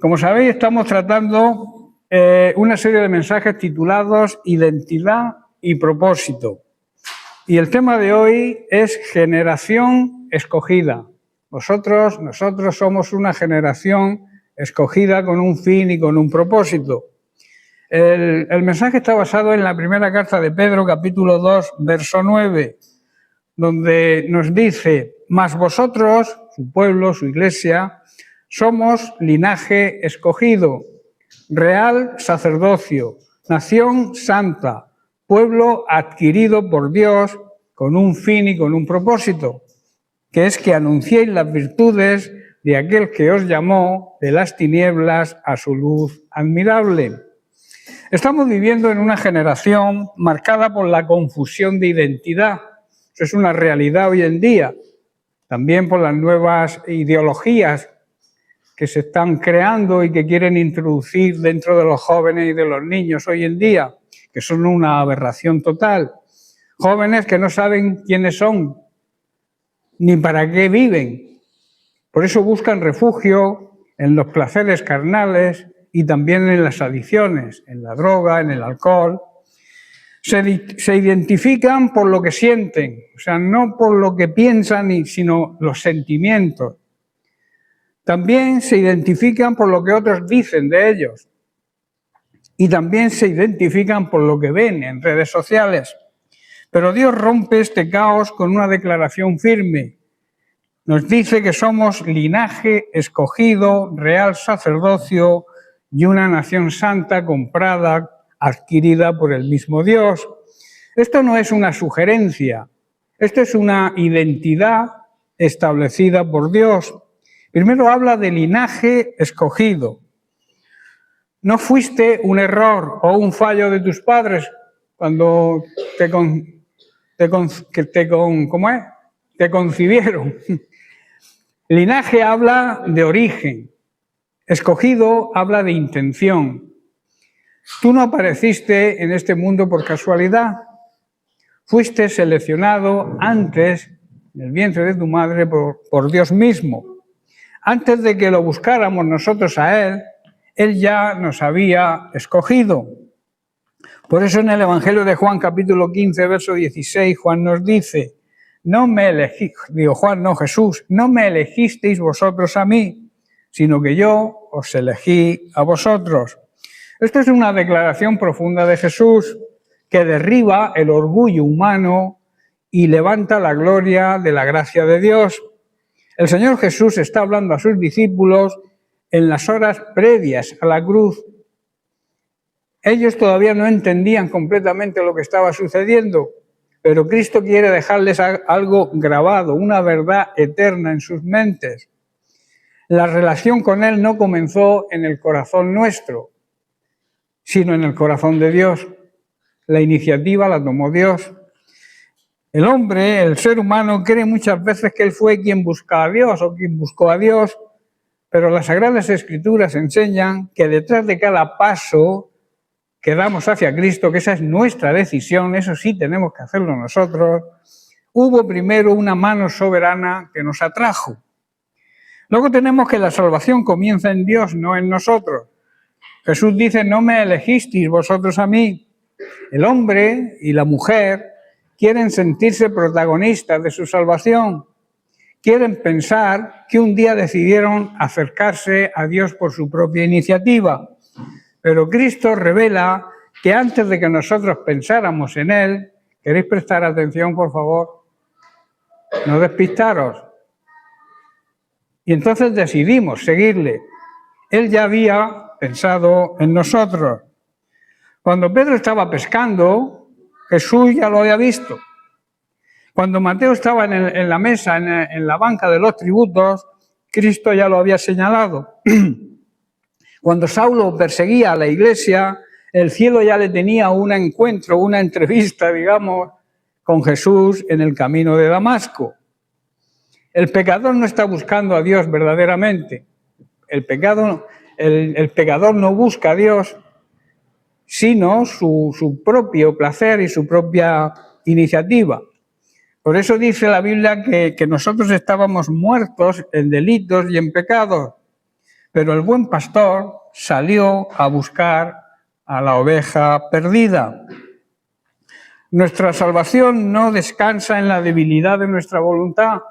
Como sabéis, estamos tratando una serie de mensajes titulados Identidad y Propósito. Y el tema de hoy es Generación Escogida. Nosotros somos una generación escogida con un fin y con un propósito. El mensaje está basado en la primera carta de Pedro, capítulo 2, verso 9, donde nos dice: mas vosotros, su pueblo, su iglesia, somos linaje escogido, real sacerdocio, nación santa, pueblo adquirido por Dios con un fin y con un propósito, que es que anunciéis las virtudes de aquel que os llamó de las tinieblas a su luz admirable. Estamos viviendo en una generación marcada por la confusión de identidad. Eso es una realidad hoy en día. También por las nuevas ideologías que se están creando y que quieren introducir dentro de los jóvenes y de los niños hoy en día, que son una aberración total. Jóvenes que no saben quiénes son, ni para qué viven. Por eso buscan refugio en los placeres carnales y también en las adicciones, en la droga, en el alcohol. Se identifican por lo que sienten, o sea, no por lo que piensan, sino los sentimientos. También se identifican por lo que otros dicen de ellos. Y también se identifican por lo que ven en redes sociales. Pero Dios rompe este caos con una declaración firme. Nos dice que somos linaje escogido, real sacerdocio y una nación santa comprada, adquirida por el mismo Dios. Esto no es una sugerencia, esto es una identidad establecida por Dios. Primero habla de linaje escogido. No fuiste un error o un fallo de tus padres cuando te concibieron. Linaje habla de origen. Escogido habla de intención. Tú no apareciste en este mundo por casualidad. Fuiste seleccionado antes, en el vientre de tu madre, por Dios mismo. Antes de que lo buscáramos nosotros a Él ya nos había escogido. Por eso en el Evangelio de Juan, capítulo 15, verso 16, Juan nos dice: Jesús, no me elegisteis vosotros a mí, sino que yo os elegí a vosotros. Esto es una declaración profunda de Jesús que derriba el orgullo humano y levanta la gloria de la gracia de Dios. El Señor Jesús está hablando a sus discípulos en las horas previas a la cruz. Ellos todavía no entendían completamente lo que estaba sucediendo, pero Cristo quiere dejarles algo grabado, una verdad eterna en sus mentes. La relación con Él no comenzó en el corazón nuestro, sino en el corazón de Dios. La iniciativa la tomó Dios. El hombre, el ser humano, cree muchas veces que él fue quien buscó a Dios o quien buscó a Dios, pero las Sagradas Escrituras enseñan que detrás de cada paso que damos hacia Cristo, que esa es nuestra decisión, eso sí tenemos que hacerlo nosotros, hubo primero una mano soberana que nos atrajo. Luego tenemos que la salvación comienza en Dios, no en nosotros. Jesús dice: no me elegisteis vosotros a mí. El hombre y la mujer quieren sentirse protagonistas de su salvación. Quieren pensar que un día decidieron acercarse a Dios por su propia iniciativa. Pero Cristo revela que antes de que nosotros pensáramos en Él, ¿queréis prestar atención, por favor? No despistaros. Y entonces decidimos seguirle. Él ya había pensado en nosotros. Cuando Pedro estaba pescando, Jesús ya lo había visto. Cuando Mateo estaba en la mesa, en la banca de los tributos, Cristo ya lo había señalado. Cuando Saulo perseguía a la iglesia, el cielo ya le tenía un encuentro, una entrevista, digamos, con Jesús en el camino de Damasco. El pecador no está buscando a Dios verdaderamente. El pecador no busca a Dios, sino su propio placer y su propia iniciativa. Por eso dice la Biblia que nosotros estábamos muertos en delitos y en pecados. pero el buen pastor salió a buscar a la oveja perdida. Nuestra salvación no descansa en la debilidad de nuestra voluntad,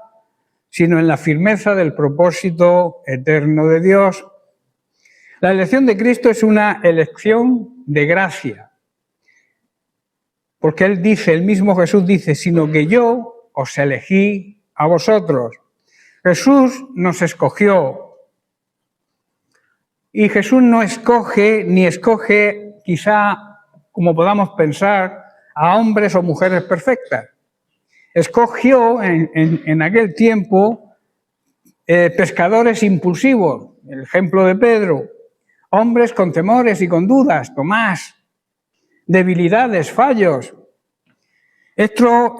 sino en la firmeza del propósito eterno de Dios. La elección de Cristo es una elección de gracia, porque Él dice, el mismo Jesús dice, sino que yo os elegí a vosotros. Jesús nos escogió, y Jesús no escoge, ni escoge quizá, como podamos pensar, a hombres o mujeres perfectas. Escogió en aquel tiempo pescadores impulsivos, el ejemplo de Pedro, hombres con temores y con dudas, Tomás, debilidades, fallos. Esto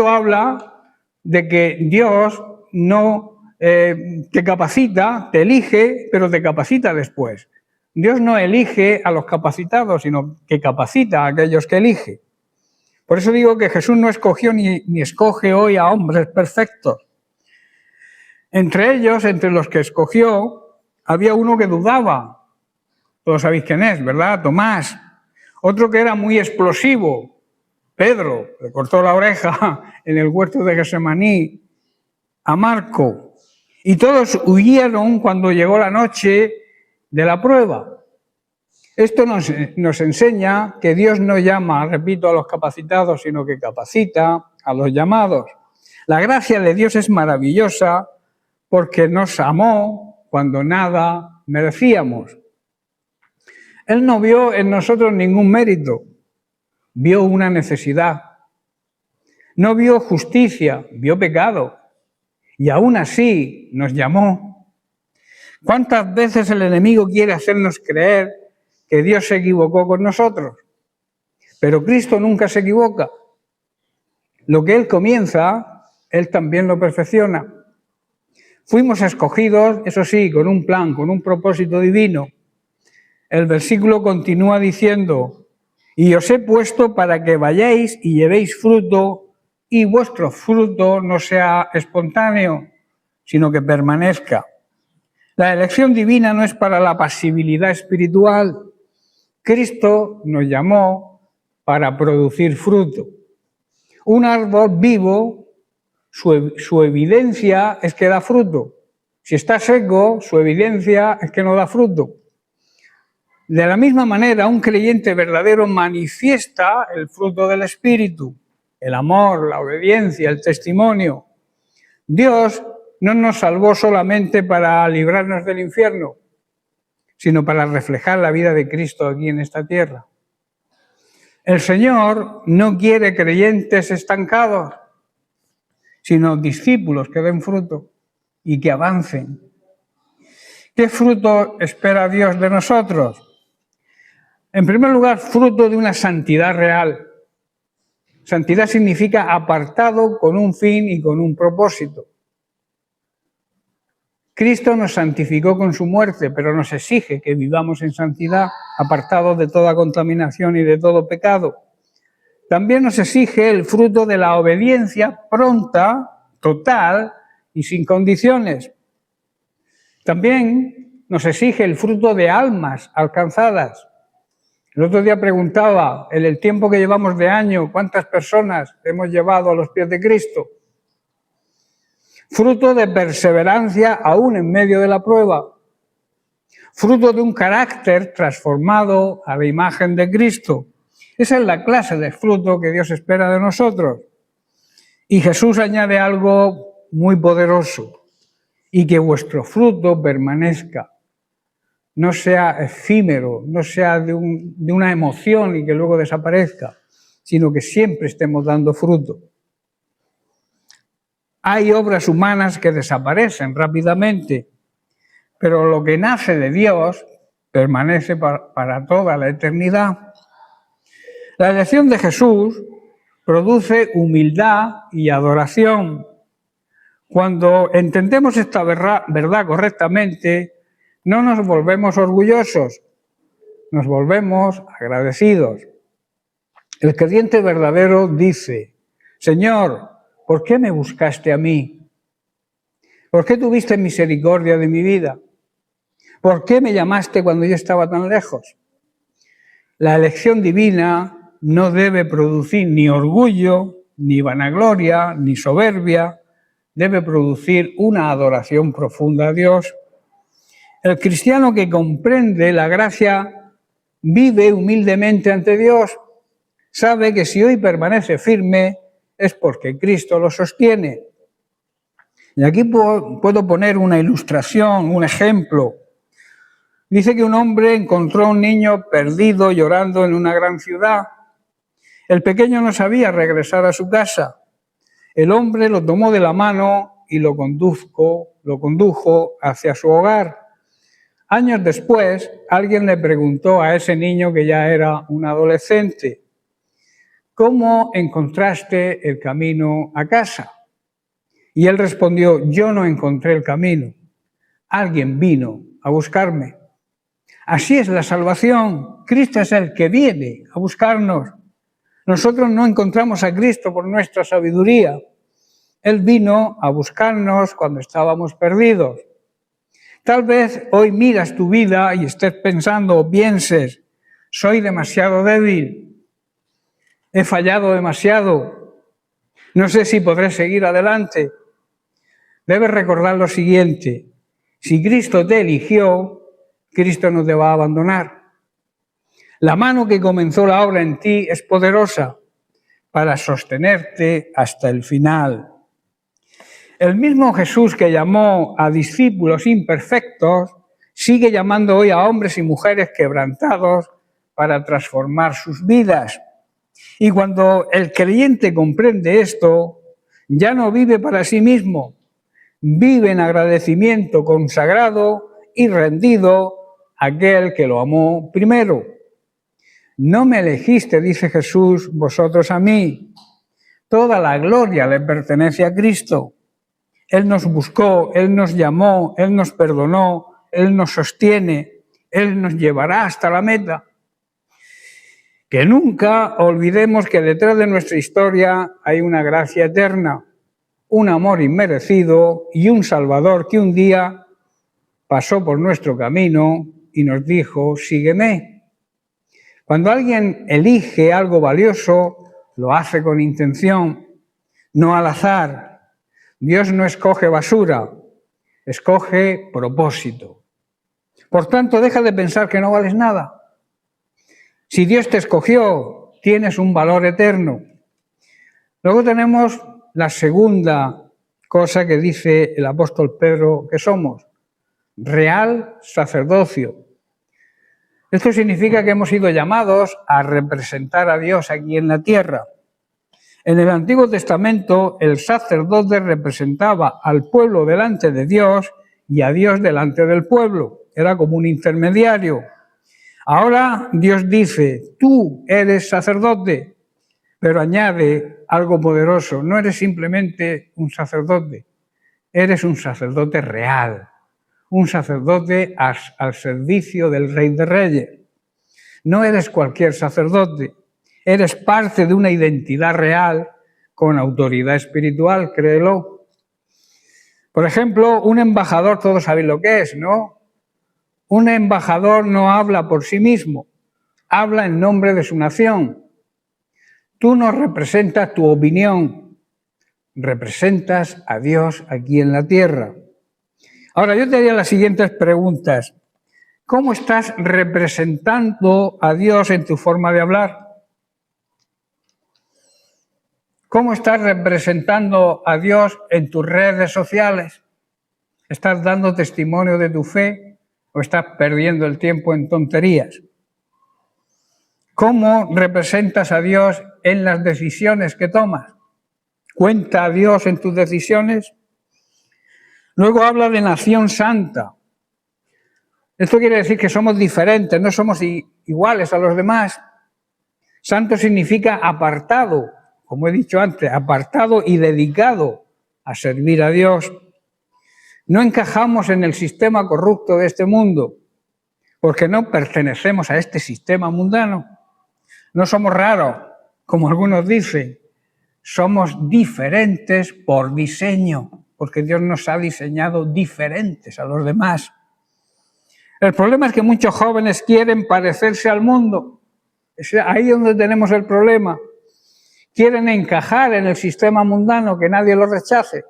habla de que Dios no te capacita, te elige, pero te capacita después. Dios no elige a los capacitados, sino que capacita a aquellos que elige. Por eso digo que Jesús no escogió ni escoge hoy a hombres perfectos. Entre ellos, entre los que escogió, había uno que dudaba. Todos sabéis quién es, ¿verdad? Tomás. Otro que era muy explosivo, Pedro, le cortó la oreja en el huerto de Getsemaní a Marco. Y todos huyeron cuando llegó la noche de la prueba. Esto nos enseña que Dios no llama, repito, a los capacitados, sino que capacita a los llamados. La gracia de Dios es maravillosa porque nos amó cuando nada merecíamos. Él no vio en nosotros ningún mérito, vio una necesidad. No vio justicia, vio pecado. Y aún así nos llamó. ¿Cuántas veces el enemigo quiere hacernos creer que Dios se equivocó con nosotros? Pero Cristo nunca se equivoca. Lo que Él comienza, Él también lo perfecciona. Fuimos escogidos, eso sí, con un plan, con un propósito divino. El versículo continúa diciendo, y os he puesto para que vayáis y llevéis fruto, y vuestro fruto no sea espontáneo, sino que permanezca. La elección divina no es para la pasibilidad espiritual. Cristo nos llamó para producir fruto. Un árbol vivo, su evidencia es que da fruto. Si está seco, su evidencia es que no da fruto. De la misma manera, un creyente verdadero manifiesta el fruto del Espíritu, el amor, la obediencia, el testimonio. Dios no nos salvó solamente para librarnos del infierno, sino para reflejar la vida de Cristo aquí en esta tierra. El Señor no quiere creyentes estancados, sino discípulos que den fruto y que avancen. ¿Qué fruto espera Dios de nosotros? En primer lugar, fruto de una santidad real. Santidad significa apartado con un fin y con un propósito. Cristo nos santificó con su muerte, pero nos exige que vivamos en santidad, apartados de toda contaminación y de todo pecado. También nos exige el fruto de la obediencia pronta, total y sin condiciones. También nos exige el fruto de almas alcanzadas. El otro día preguntaba, en el tiempo que llevamos de año, ¿cuántas personas hemos llevado a los pies de Cristo? Fruto de perseverancia aún en medio de la prueba. Fruto de un carácter transformado a la imagen de Cristo. Esa es la clase de fruto que Dios espera de nosotros. Y Jesús añade algo muy poderoso. Y que vuestro fruto permanezca. No sea efímero, no sea de una emoción y que luego desaparezca, sino que siempre estemos dando fruto. Hay obras humanas que desaparecen rápidamente, pero lo que nace de Dios permanece para toda la eternidad. La elección de Jesús produce humildad y adoración. Cuando entendemos esta verdad correctamente, no nos volvemos orgullosos, nos volvemos agradecidos. El creyente verdadero dice, Señor, ¿por qué me buscaste a mí? ¿Por qué tuviste misericordia de mi vida? ¿Por qué me llamaste cuando yo estaba tan lejos? La elección divina no debe producir ni orgullo, ni vanagloria, ni soberbia. Debe producir una adoración profunda a Dios. El cristiano que comprende la gracia vive humildemente ante Dios. Sabe que si hoy permanece firme es porque Cristo lo sostiene. Y aquí puedo poner una ilustración, un ejemplo. Dice que un hombre encontró a un niño perdido llorando en una gran ciudad. El pequeño no sabía regresar a su casa. El hombre lo tomó de la mano y lo condujo hacia su hogar. Años después, alguien le preguntó a ese niño, que ya era un adolescente, ¿cómo encontraste el camino a casa? Y él respondió, yo no encontré el camino, alguien vino a buscarme. Así es la salvación, Cristo es el que viene a buscarnos. Nosotros no encontramos a Cristo por nuestra sabiduría. Él vino a buscarnos cuando estábamos perdidos. Tal vez hoy miras tu vida y estés pensando o pienses, soy demasiado débil, he fallado demasiado, no sé si podré seguir adelante. Debes recordar lo siguiente, si Cristo te eligió, Cristo no te va a abandonar. La mano que comenzó la obra en ti es poderosa para sostenerte hasta el final. El mismo Jesús que llamó a discípulos imperfectos sigue llamando hoy a hombres y mujeres quebrantados para transformar sus vidas. Y cuando el creyente comprende esto, ya no vive para sí mismo, vive en agradecimiento consagrado y rendido a aquel que lo amó primero. No me elegiste, dice Jesús, vosotros a mí. Toda la gloria le pertenece a Cristo. Él nos buscó, Él nos llamó, Él nos perdonó, Él nos sostiene, Él nos llevará hasta la meta. Que nunca olvidemos que detrás de nuestra historia hay una gracia eterna, un amor inmerecido y un Salvador que un día pasó por nuestro camino y nos dijo, sígueme. Cuando alguien elige algo valioso, lo hace con intención, no al azar. Dios no escoge basura, escoge propósito. Por tanto, deja de pensar que no vales nada. Si Dios te escogió, tienes un valor eterno. Luego tenemos la segunda cosa que dice el apóstol Pedro que somos, real sacerdocio. Esto significa que hemos sido llamados a representar a Dios aquí en la tierra. En el Antiguo Testamento, el sacerdote representaba al pueblo delante de Dios y a Dios delante del pueblo. Era como un intermediario. Ahora Dios dice, tú eres sacerdote, pero añade algo poderoso. No eres simplemente un sacerdote, eres un sacerdote real, un sacerdote al servicio del Rey de Reyes. No eres cualquier sacerdote. Eres parte de una identidad real con autoridad espiritual, créelo. Por ejemplo, un embajador, todos sabéis lo que es, ¿no? Un embajador no habla por sí mismo, habla en nombre de su nación. Tú no representas tu opinión, representas a Dios aquí en la tierra. Ahora, yo te haría las siguientes preguntas. ¿Cómo estás representando a Dios en tu forma de hablar? ¿Cómo estás representando a Dios en tus redes sociales? ¿Estás dando testimonio de tu fe o estás perdiendo el tiempo en tonterías? ¿Cómo representas a Dios en las decisiones que tomas? ¿Cuenta a Dios en tus decisiones? Luego habla de nación santa. Esto quiere decir que somos diferentes, no somos iguales a los demás. Santo significa apartado, como he dicho antes, apartado y dedicado a servir a Dios. No encajamos en el sistema corrupto de este mundo, porque no pertenecemos a este sistema mundano. No somos raros, como algunos dicen, somos diferentes por diseño. porque Dios nos ha diseñado diferentes a los demás. El problema es que muchos jóvenes quieren parecerse al mundo. Es ahí donde tenemos el problema. Quieren encajar en el sistema mundano, que nadie los rechace.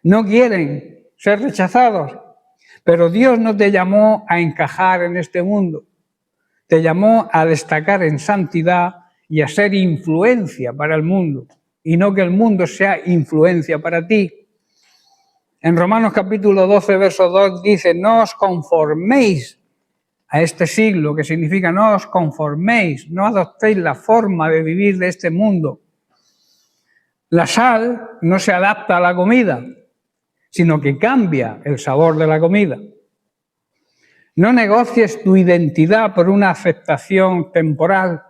No quieren ser rechazados. Pero Dios no te llamó a encajar en este mundo. Te llamó a destacar en santidad y a ser influencia para el mundo, y no que el mundo sea influencia para ti. En Romanos capítulo 12, verso 2 dice: no os conforméis a este siglo, que significa no os conforméis, no adoptéis la forma de vivir de este mundo. La sal no se adapta a la comida, sino que cambia el sabor de la comida. No negocies tu identidad por una aceptación temporal.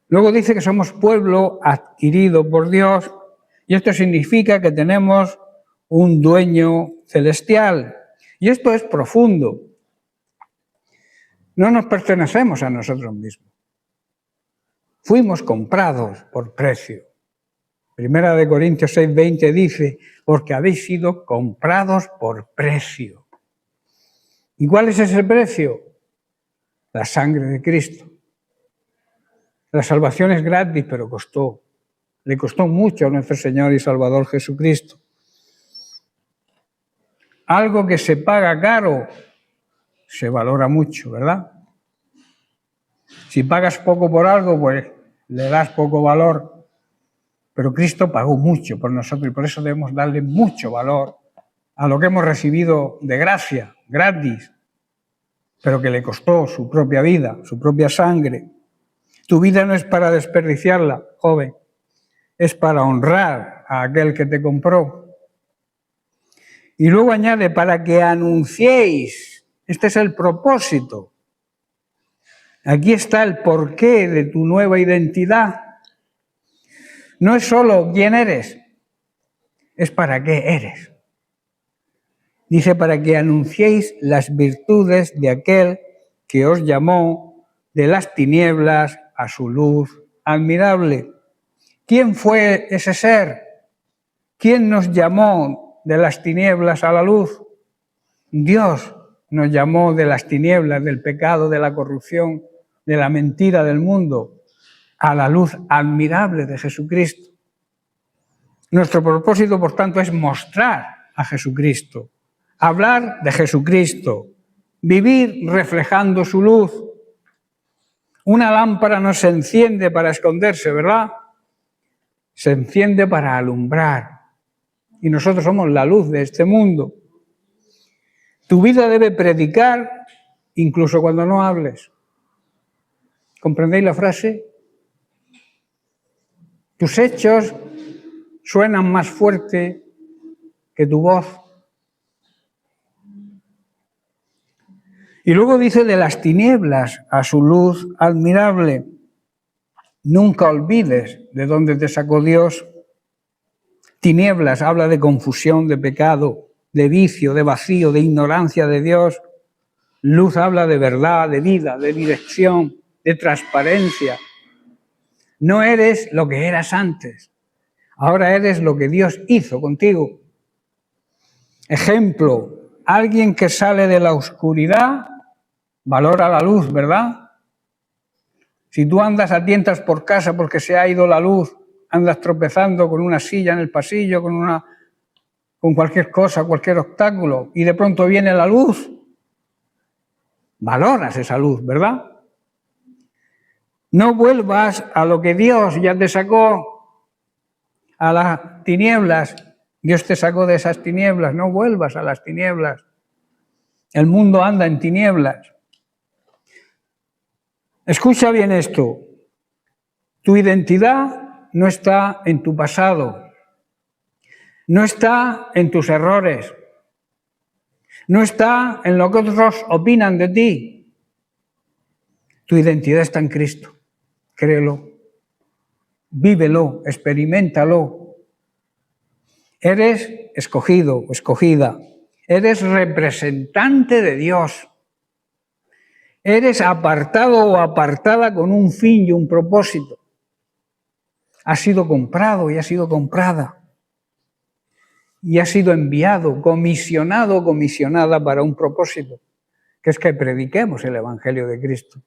Luego dice que somos pueblo adquirido por Dios, y esto significa que tenemos un dueño celestial. Y esto es profundo. No nos pertenecemos a nosotros mismos. Fuimos comprados por precio. Primera de Corintios 6:20 dice: porque habéis sido comprados por precio. ¿Y cuál es ese precio? La sangre de Cristo. La salvación es gratis, pero costó. Le costó mucho a nuestro Señor y Salvador Jesucristo. Algo que se paga caro, se valora mucho, ¿verdad? Si pagas poco por algo, pues le das poco valor. Pero Cristo pagó mucho por nosotros y por eso debemos darle mucho valor a lo que hemos recibido de gracia, gratis, pero que le costó su propia vida, su propia sangre. Tu vida no es para desperdiciarla, joven, es para honrar a aquel que te compró. Y luego añade: para que anunciéis. Este es el propósito. Aquí está el porqué de tu nueva identidad. No es solo quién eres, es para qué eres. Dice: para que anunciéis las virtudes de aquel que os llamó de las tinieblas a su luz admirable. ¿Quién fue ese ser? ¿Quién nos llamó de las tinieblas a la luz? Dios nos llamó de las tinieblas, del pecado, de la corrupción, de la mentira del mundo, a la luz admirable de Jesucristo. Nuestro propósito, por tanto, es mostrar a Jesucristo, hablar de Jesucristo, vivir reflejando su luz. Una lámpara no se enciende para esconderse, ¿verdad? Se enciende para alumbrar. Y nosotros somos la luz de este mundo. Tu vida debe predicar incluso cuando no hables. ¿Comprendéis la frase? Tus hechos suenan más fuerte que tu voz. Y luego dice: de las tinieblas a su luz admirable. Nunca olvides de dónde te sacó Dios. Tinieblas habla de confusión, de pecado, de vicio, de vacío, de ignorancia de Dios. Luz habla de verdad, de vida, de dirección, de transparencia. No eres lo que eras antes. Ahora eres lo que Dios hizo contigo. Ejemplo: alguien que sale de la oscuridad valora la luz, ¿verdad? Si tú andas a tientas por casa porque se ha ido la luz, andas tropezando con una silla en el pasillo, con cualquier cosa, cualquier obstáculo, y de pronto viene la luz, valoras esa luz, ¿verdad? No vuelvas a lo que Dios ya te sacó, a las tinieblas. Dios te sacó de esas tinieblas, no vuelvas a las tinieblas. El mundo anda en tinieblas. Escucha bien esto. Tu identidad no está en tu pasado, no está en tus errores, no está en lo que otros opinan de ti. Tu identidad está en Cristo. Créelo, vívelo, experiméntalo. Eres escogido o escogida, eres representante de Dios. Eres apartado o apartada con un fin y un propósito. Has sido comprado y has sido comprada. y has sido enviado, comisionado, comisionada para un propósito, que es que prediquemos el Evangelio de Cristo.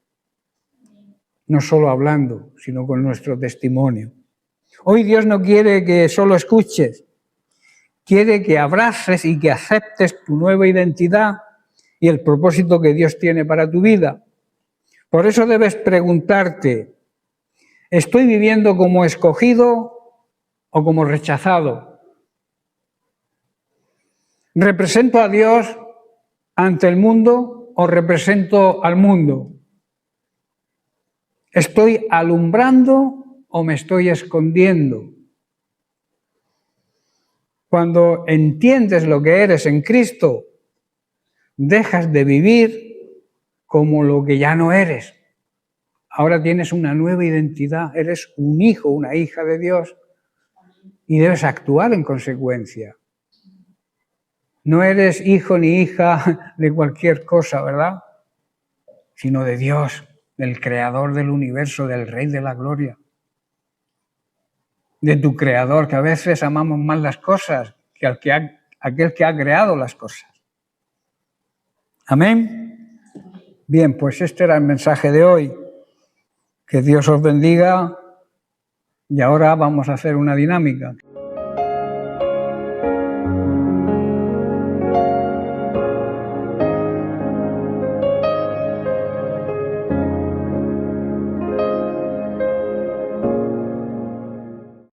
No solo hablando, sino con nuestro testimonio. Hoy Dios no quiere que solo escuches, quiere que abraces y que aceptes tu nueva identidad y el propósito que Dios tiene para tu vida. Por eso debes preguntarte, ¿estoy viviendo como escogido o como rechazado? ¿Represento a Dios ante el mundo o represento al mundo? ¿Estoy alumbrando o me estoy escondiendo? Cuando entiendes lo que eres en Cristo, dejas de vivir como lo que ya no eres. Ahora tienes una nueva identidad, eres un hijo, una hija de Dios y debes actuar en consecuencia. No eres hijo ni hija de cualquier cosa, ¿verdad? Sino de Dios, del Creador del universo, del Rey de la Gloria. De tu Creador, que a veces amamos más las cosas que aquel que ha creado las cosas. Amén. Bien, pues este era el mensaje de hoy. Que Dios os bendiga y ahora vamos a hacer una dinámica.